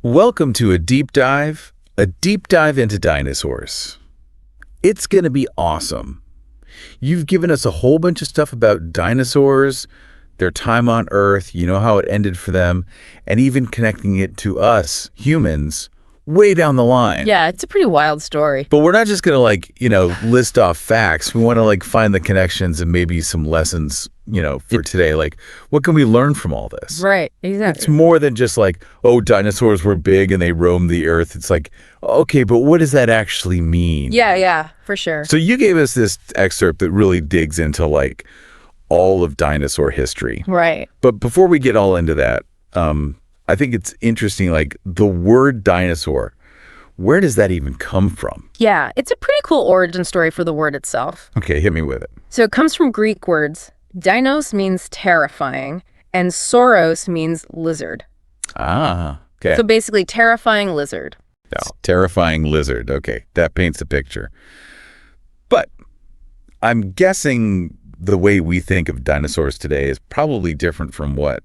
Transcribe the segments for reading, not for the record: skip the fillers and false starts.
Welcome to a deep dive into dinosaurs. It's going to be awesome. You've given us a whole bunch of stuff about dinosaurs, their time on Earth, you know how it ended for them, and even connecting it to us, humans, way down the line. Yeah, it's a pretty wild story. But we're not just going to list off facts. We want to find the connections and maybe some lessons, for today. What can we learn from all this? Right, exactly. It's more than just dinosaurs were big and they roamed the earth. It's okay, but what does that actually mean? Yeah, for sure. So you gave us this excerpt that really digs into all of dinosaur history. Right. But before we get all into that, I think it's interesting, the word dinosaur, where does that even come from? Yeah, it's a pretty cool origin story for the word itself. Okay, hit me with it. So it comes from Greek words. Dinos means terrifying, and sauros means lizard. Ah, okay. So basically, terrifying lizard. No, terrifying lizard. Okay, that paints a picture. But I'm guessing the way we think of dinosaurs today is probably different from what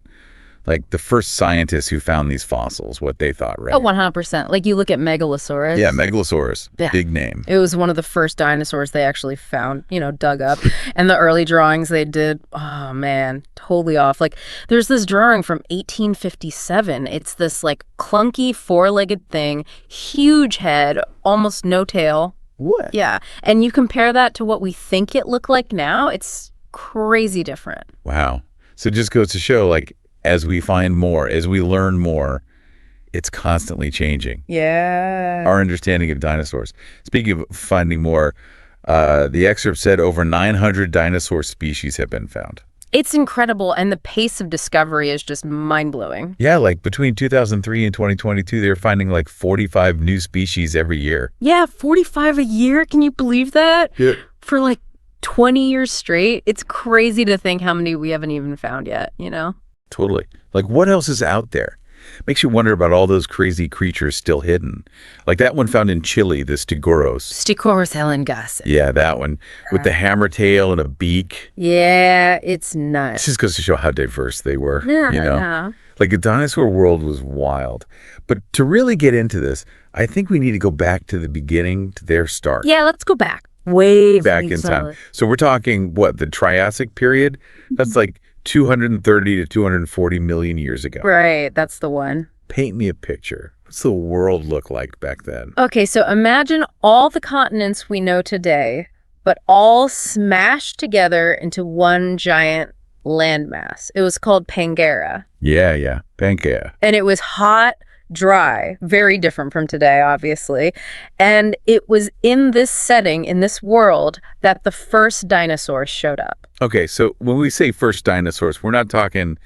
the first scientists who found these fossils, what they thought, right? Oh, 100%. You look at Megalosaurus. Yeah, Megalosaurus. Yeah. Big name. It was one of the first dinosaurs they actually found, dug up. And the early drawings they did, oh man, totally off. There's this drawing from 1857. It's this clunky four-legged thing, huge head, almost no tail. What? Yeah. And you compare that to what we think it looked like now, it's crazy different. Wow. So it just goes to show, as we find more, as we learn more, it's constantly changing. Yeah. Our understanding of dinosaurs. Speaking of finding more, the excerpt said over 900 dinosaur species have been found. It's incredible, and the pace of discovery is just mind-blowing. Yeah, between 2003 and 2022, they were finding 45 new species every year. Yeah, 45 a year? Can you believe that? Yeah. For 20 years straight? It's crazy to think how many we haven't even found yet, Totally. What else is out there? Makes you wonder about all those crazy creatures still hidden. That one found in Chile, the Stegoros. Stegoros helengasse. Yeah, that one. With the hammer tail and a beak. Yeah, it's nuts. This just goes to show how diverse they were. Yeah. The dinosaur world was wild. But to really get into this, I think we need to go back to the beginning, to their start. Yeah, let's go back. Way back in time. So we're talking, the Triassic period? That's 230 to 240 million years ago. Right, that's the one. Paint me a picture. What's the world look like back then? Okay, so imagine all the continents we know today, but all smashed together into one giant landmass. It was called Pangaea. Yeah, Pangaea. And it was hot, dry, very different from today, obviously. And it was in this setting, in this world, that the first dinosaurs showed up. Okay, so when we say first dinosaurs, we're not talking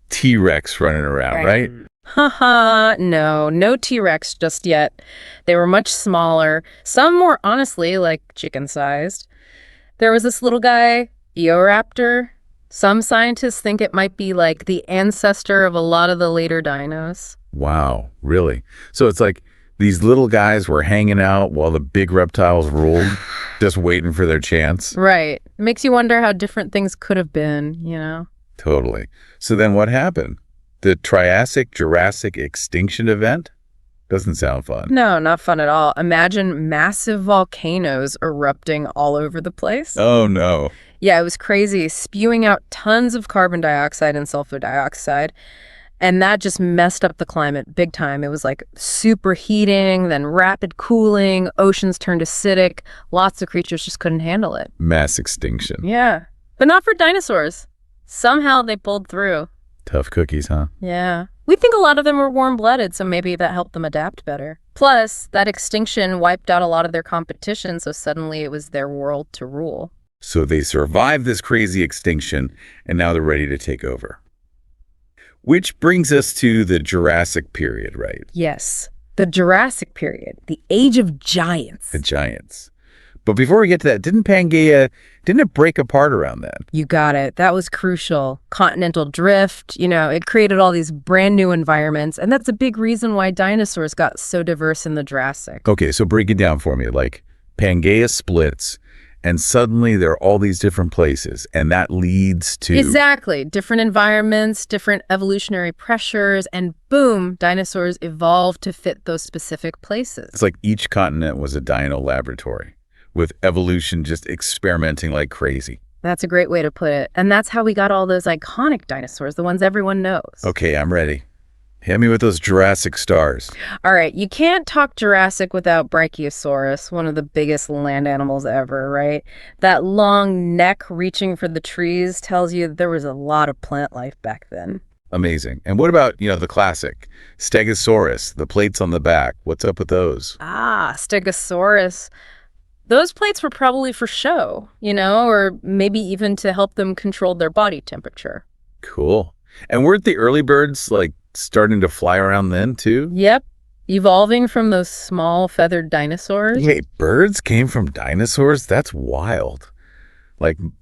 T-Rex running around, right? Haha, no T-Rex just yet. They were much smaller, some more honestly chicken-sized. There was this little guy, Eoraptor. Some scientists think it might be the ancestor of a lot of the later dinos. Wow, really? So it's these little guys were hanging out while the big reptiles ruled, just waiting for their chance. Right. It makes you wonder how different things could have been, Totally. So then what happened? The Triassic-Jurassic extinction event? Doesn't sound fun. No, not fun at all. Imagine massive volcanoes erupting all over the place. Oh, no. Yeah, it was crazy, spewing out tons of carbon dioxide and sulfur dioxide. And that just messed up the climate big time. It was superheating, then rapid cooling, oceans turned acidic. Lots of creatures just couldn't handle it. Mass extinction. Yeah, but not for dinosaurs. Somehow they pulled through. Tough cookies, huh? Yeah. We think a lot of them were warm-blooded, so maybe that helped them adapt better. Plus, that extinction wiped out a lot of their competition, so suddenly it was their world to rule. So they survived this crazy extinction, and now they're ready to take over. Which brings us to the Jurassic period, right? Yes, the Jurassic period, the age of giants. The giants. But before we get to that, didn't it break apart around then? You got it. That was crucial. Continental drift, it created all these brand new environments. And that's a big reason why dinosaurs got so diverse in the Jurassic. Okay, so break it down for me. Pangaea splits, And suddenly there are all these different places, and that leads to... Exactly. Different environments, different evolutionary pressures, and boom, dinosaurs evolved to fit those specific places. It's like each continent was a dino laboratory, with evolution just experimenting like crazy. That's a great way to put it. And that's how we got all those iconic dinosaurs, the ones everyone knows. Okay, I'm ready. Hit me with those Jurassic stars. All right, you can't talk Jurassic without Brachiosaurus, one of the biggest land animals ever, right? That long neck reaching for the trees tells you there was a lot of plant life back then. Amazing. And what about, the classic Stegosaurus, the plates on the back? What's up with those? Ah, Stegosaurus. Those plates were probably for show, or maybe even to help them control their body temperature. Cool. And weren't the early birds, starting to fly around then, too? Yep. Evolving from those small feathered dinosaurs. Wait, birds came from dinosaurs? That's wild.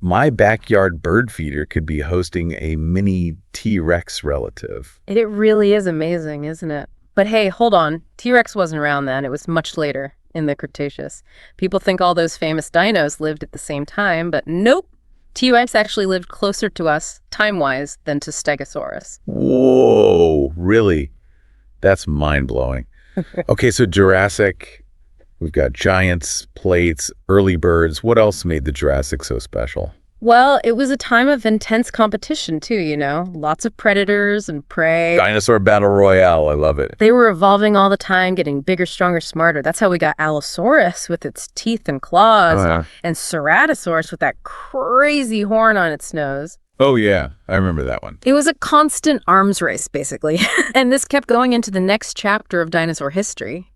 My backyard bird feeder could be hosting a mini T-Rex relative. It really is amazing, isn't it? But hey, hold on. T-Rex wasn't around then. It was much later in the Cretaceous. People think all those famous dinos lived at the same time, but nope. T-Rex actually lived closer to us, time-wise, than to Stegosaurus. Whoa, really? That's mind-blowing. Okay, so Jurassic, we've got giants, plates, early birds. What else made the Jurassic so special? Well, it was a time of intense competition, too, Lots of predators and prey. Dinosaur battle royale, I love it. They were evolving all the time, getting bigger, stronger, smarter. That's how we got Allosaurus with its teeth and claws, and Ceratosaurus with that crazy horn on its nose. Oh, yeah, I remember that one. It was a constant arms race, basically. And this kept going into the next chapter of dinosaur history,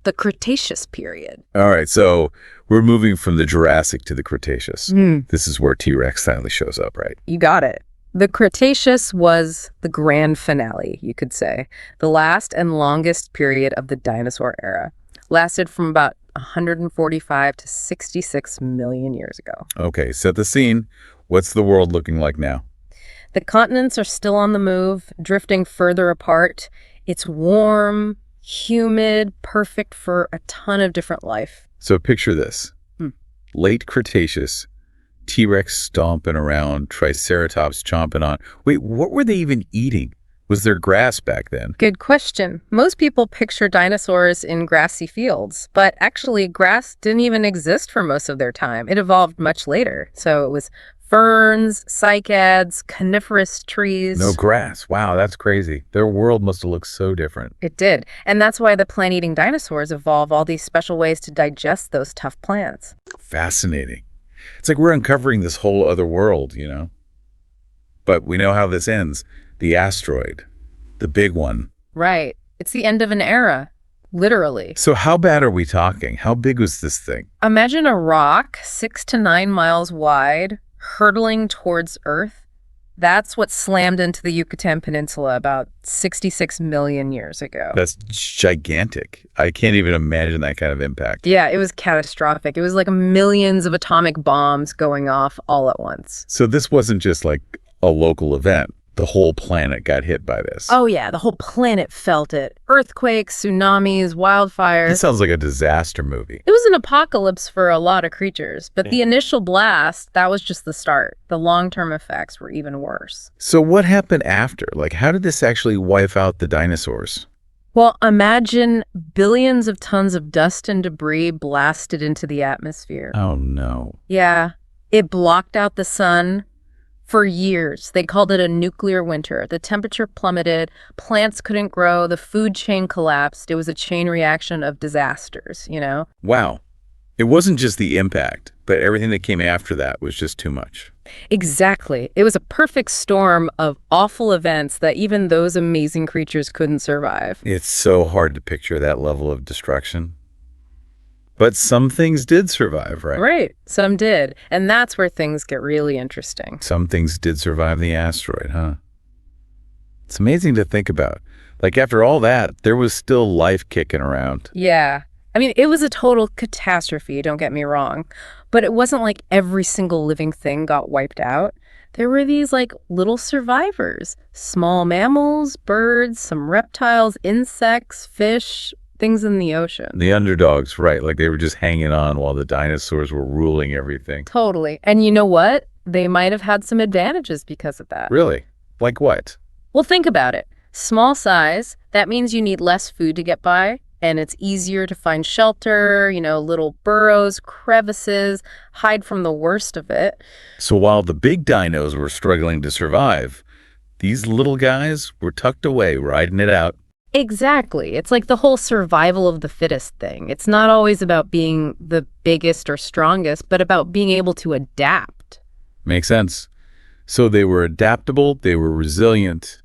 the Cretaceous period. All right, so we're moving from the Jurassic to the Cretaceous. This is where T-Rex finally shows up, right? You got it. The Cretaceous was the grand finale, you could say. The last and longest period of the dinosaur era. Lasted from about 145 to 66 million years ago. Okay, set the scene. What's the world looking like now? The continents are still on the move, drifting further apart. It's warm, humid, perfect for a ton of different life. So picture this. Late Cretaceous, T-Rex stomping around, Triceratops chomping on. Wait, what were they even eating? Was there grass back then? Good question. Most people picture dinosaurs in grassy fields, but actually grass didn't even exist for most of their time. It evolved much later. So it was ferns, cycads, coniferous trees. No grass. Wow, that's crazy. Their world must have looked so different. It did. And that's why the plant-eating dinosaurs evolve all these special ways to digest those tough plants. Fascinating. It's like we're uncovering this whole other world, But we know how this ends. The asteroid. The big one. Right. It's the end of an era. Literally. So how bad are we talking? How big was this thing? Imagine a rock 6 to 9 miles wide, hurtling towards Earth. That's what slammed into the Yucatan Peninsula about 66 million years ago. That's gigantic. I can't even imagine that kind of impact. Yeah, it was catastrophic. It was like millions of atomic bombs going off all at once. So this wasn't just like a local event. The whole planet got hit by this. Oh yeah, the whole planet felt it. Earthquakes, tsunamis, wildfires. It sounds like a disaster movie. It was an apocalypse for a lot of creatures, but the initial blast, that was just the start. The long-term effects were even worse. So what happened after? How did this actually wipe out the dinosaurs? Well, imagine billions of tons of dust and debris blasted into the atmosphere. Oh no. Yeah, it blocked out the sun. For years, they called it a nuclear winter. The temperature plummeted, plants couldn't grow, the food chain collapsed. It was a chain reaction of disasters, Wow. It wasn't just the impact, but everything that came after that was just too much. Exactly. It was a perfect storm of awful events that even those amazing creatures couldn't survive. It's so hard to picture that level of destruction. But some things did survive, right? Right. Some did. And that's where things get really interesting. Some things did survive the asteroid, huh? It's amazing to think about. After all that, there was still life kicking around. Yeah. I mean, it was a total catastrophe, don't get me wrong. But it wasn't like every single living thing got wiped out. There were these little survivors. Small mammals, birds, some reptiles, insects, fish. things in the ocean. The underdogs, right? Like they were just hanging on while the dinosaurs were ruling everything. Totally. And you know what? They might have had some advantages because of that. Really? Like what? Well, think about it. Small size, that means you need less food to get by, and it's easier to find shelter, little burrows, crevices, hide from the worst of it. So while the big dinos were struggling to survive, these little guys were tucked away, riding it out. Exactly. It's like the whole survival of the fittest thing. It's not always about being the biggest or strongest, but about being able to adapt. Makes sense. So they were adaptable, they were resilient,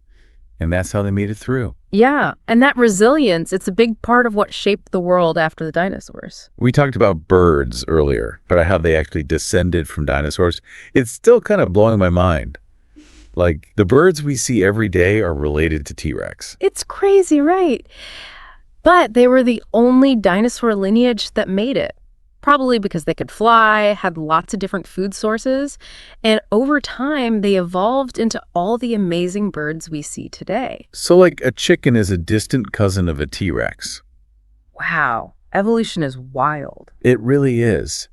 and that's how they made it through. Yeah, and that resilience, it's a big part of what shaped the world after the dinosaurs. We talked about birds earlier, but how they actually descended from dinosaurs. It's still kind of blowing my mind. Like, the birds we see every day are related to T-Rex. It's crazy, right? But they were the only dinosaur lineage that made it. Probably because they could fly, had lots of different food sources, and over time, they evolved into all the amazing birds we see today. So like a chicken is a distant cousin of a T-Rex. Wow, evolution is wild. It really is.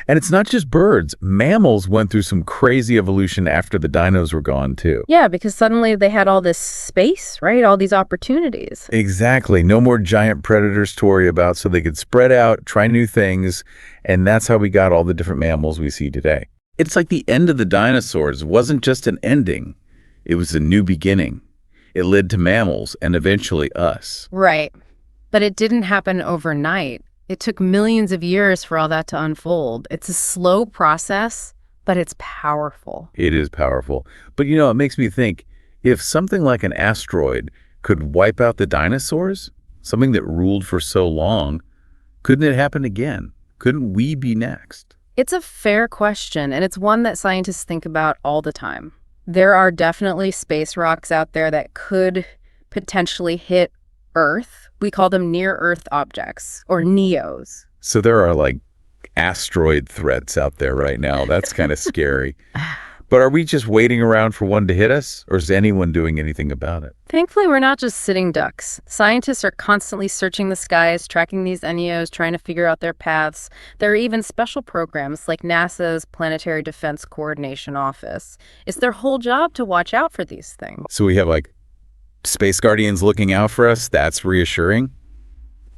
And it's not just birds. Mammals went through some crazy evolution after the dinos were gone, too. Yeah, because suddenly they had all this space, right? All these opportunities. Exactly. No more giant predators to worry about, so they could spread out, try new things, and that's how we got all the different mammals we see today. It's like the end of the dinosaurs wasn't just an ending. It was a new beginning. It led to mammals and eventually us. Right. But it didn't happen overnight. It took millions of years for all that to unfold. It's a slow process, but it's powerful. It is powerful. But it makes me think, if something like an asteroid could wipe out the dinosaurs, something that ruled for so long, couldn't it happen again? Couldn't we be next? It's a fair question, and it's one that scientists think about all the time. There are definitely space rocks out there that could potentially hit Earth. We call them near-Earth objects, or NEOs. So there are like asteroid threats out there right now. That's kind of scary. But are we just waiting around for one to hit us, or is anyone doing anything about it? Thankfully, we're not just sitting ducks. Scientists are constantly searching the skies, tracking these NEOs, trying to figure out their paths. There are even special programs like NASA's Planetary Defense Coordination Office. It's their whole job to watch out for these things. So we have like space guardians looking out for us. That's reassuring.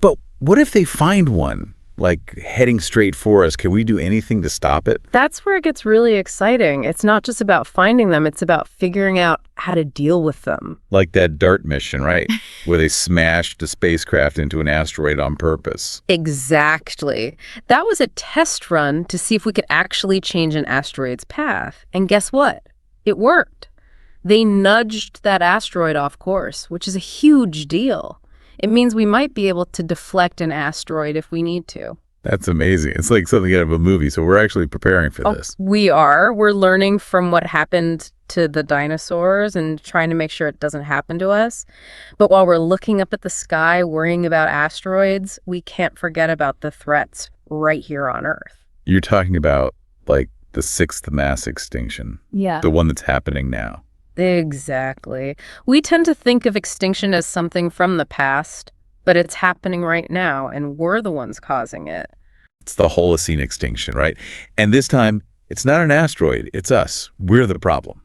But what if they find one, like heading straight for us? Can we do anything to stop it? That's where it gets really exciting. It's not just about finding them, it's about figuring out how to deal with them. Like that DART mission, right? Where they smashed a spacecraft into an asteroid on purpose. Exactly. That was a test run to see if we could actually change an asteroid's path. And guess what? It worked. They nudged that asteroid off course, which is a huge deal. It means we might be able to deflect an asteroid if we need to. That's amazing. It's like something out of a movie, so we're actually preparing for this. We are. We're learning from what happened to the dinosaurs and trying to make sure it doesn't happen to us. But while we're looking up at the sky, worrying about asteroids, we can't forget about the threats right here on Earth. You're talking about, like, the sixth mass extinction. Yeah. The one that's happening now. Exactly. We tend to think of extinction as something from the past, but it's happening right now, and we're the ones causing it. It's the Holocene extinction, right? And this time, it's not an asteroid, it's us. We're the problem.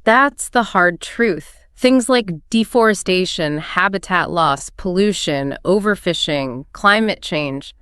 That's the hard truth. Things like deforestation, habitat loss, pollution, overfishing, climate change,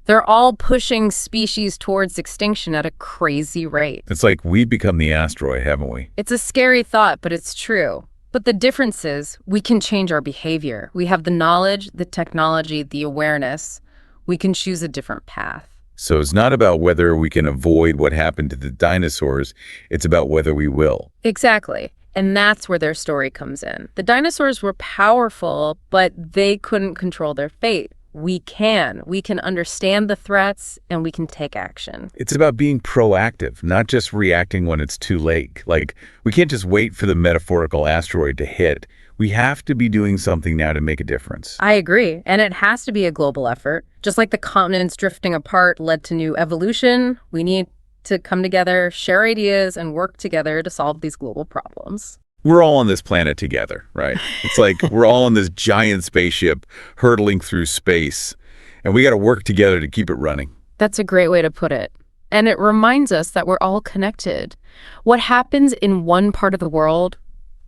they're all pushing species towards extinction at a crazy rate. It's like we've become the asteroid, haven't we? It's a scary thought, but it's true. But the difference is we can change our behavior. We have the knowledge, the technology, the awareness. We can choose a different path. So it's not about whether we can avoid what happened to the dinosaurs. It's about whether we will. Exactly. And that's where their story comes in. The dinosaurs were powerful, but they couldn't control their fate. We can. We can understand the threats, and we can take action. It's about being proactive, not just reacting when it's too late. Like, we can't just wait for the metaphorical asteroid to hit. We have to be doing something now to make a difference. I agree. And it has to be a global effort. Just like the continents drifting apart led to new evolution, we need to come together, share ideas, and work together to solve these global problems. We're all on this planet together, right? It's like we're all on this giant spaceship hurtling through space, and we got to work together to keep it running. That's a great way to put it. And it reminds us that we're all connected. What happens in one part of the world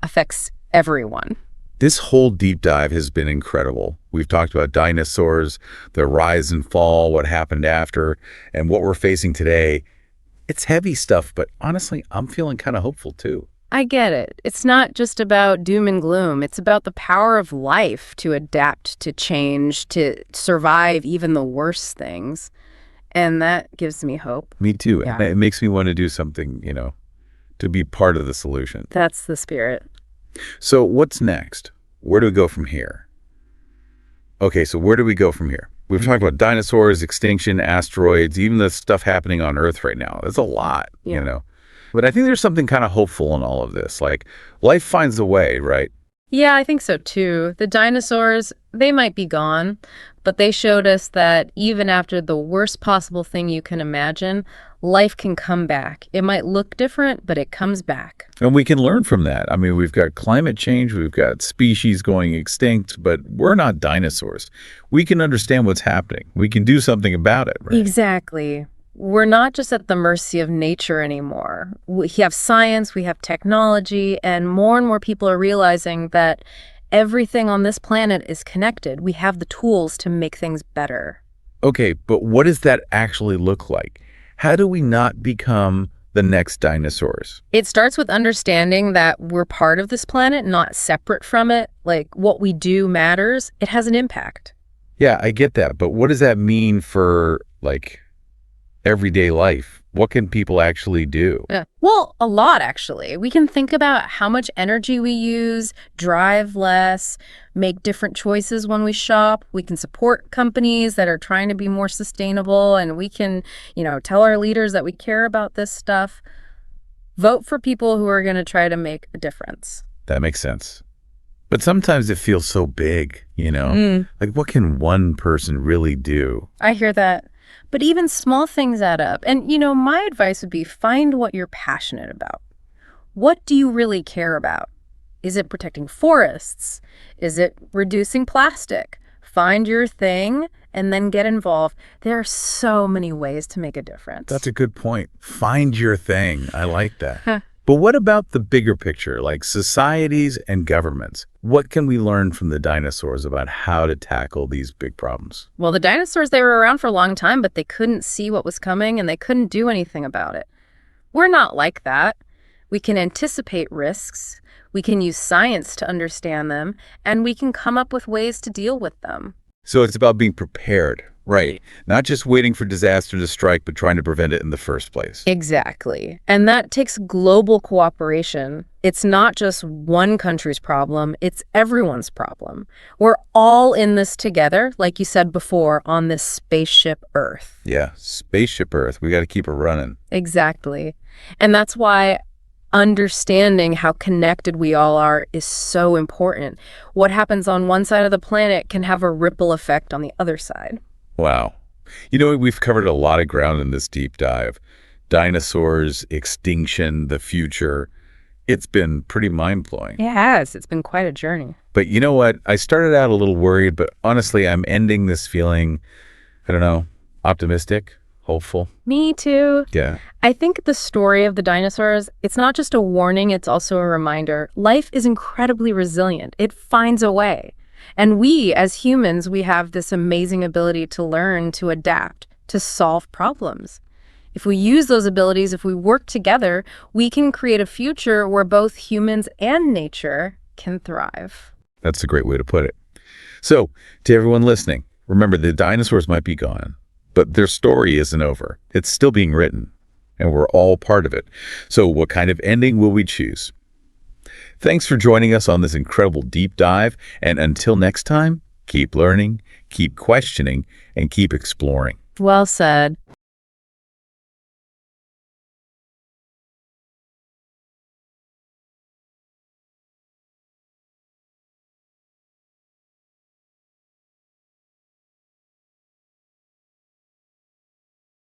affects everyone. This whole deep dive has been incredible. We've talked about dinosaurs, their rise and fall, what happened after, and what we're facing today. It's heavy stuff, but honestly, I'm feeling kind of hopeful too. I get it. It's not just about doom and gloom. It's about the power of life to adapt, to change, to survive even the worst things. And that gives me hope. Me too. Yeah. And it makes me want to do something, to be part of the solution. That's the spirit. So what's next? Where do we go from here? Okay, so where do we go from here? We've talked about dinosaurs, extinction, asteroids, even the stuff happening on Earth right now. There's a lot, But I think there's something kind of hopeful in all of this. Like, life finds a way, right? Yeah, I think so too. The dinosaurs, they might be gone, but they showed us that even after the worst possible thing you can imagine, life can come back. It might look different, but it comes back. And we can learn from that. I mean, we've got climate change, we've got species going extinct, but we're not dinosaurs. We can understand what's happening. We can do something about it, right? Exactly. We're not just at the mercy of nature anymore. We have science, we have technology, and more people are realizing that everything on this planet is connected. We have the tools to make things better. Okay, but what does that actually look like? How do we not become the next dinosaurs? It starts with understanding that we're part of this planet, not separate from it. Like, what we do matters. It has an impact. Yeah, I get that, but what does that mean for, everyday life? What can people actually do? Yeah. Well, a lot, actually. We can think about how much energy we use, drive less, make different choices when we shop. We can support companies that are trying to be more sustainable, and we can, tell our leaders that we care about this stuff. Vote for people who are going to try to make a difference. That makes sense. But sometimes it feels so big, Like, what can one person really do? I hear that. But even small things add up. And, my advice would be find what you're passionate about. What do you really care about? Is it protecting forests? Is it reducing plastic? Find your thing and then get involved. There are so many ways to make a difference. That's a good point. Find your thing. I like that. But what about the bigger picture, like societies and governments? What can we learn from the dinosaurs about how to tackle these big problems? Well, the dinosaurs, they were around for a long time, but they couldn't see what was coming and they couldn't do anything about it. We're not like that. We can anticipate risks, we can use science to understand them, and we can come up with ways to deal with them. So it's about being prepared, right? Not just waiting for disaster to strike, but trying to prevent it in the first place. Exactly. And that takes global cooperation. It's not just one country's problem, it's everyone's problem. We're all in this together, like you said before, on this spaceship Earth. Yeah, spaceship Earth. We got to keep it running. Exactly. And that's why understanding how connected we all are is so important. What happens on one side of the planet can have a ripple effect on the other side. Wow. We've covered a lot of ground in this deep dive. Dinosaurs, extinction, the future. It's been pretty mind-blowing. It has. It's been quite a journey. But you know what? I started out a little worried, but honestly, I'm ending this feeling, optimistic, hopeful. Me too. Yeah. I think the story of the dinosaurs, it's not just a warning, it's also a reminder. Life is incredibly resilient. It finds a way. And we, as humans, we have this amazing ability to learn, to adapt, to solve problems. If we use those abilities, if we work together, we can create a future where both humans and nature can thrive. That's a great way to put it. So, to everyone listening, remember the dinosaurs might be gone, but their story isn't over. It's still being written, and we're all part of it. So what kind of ending will we choose? Thanks for joining us on this incredible deep dive, and until next time, keep learning, keep questioning, and keep exploring. Well said.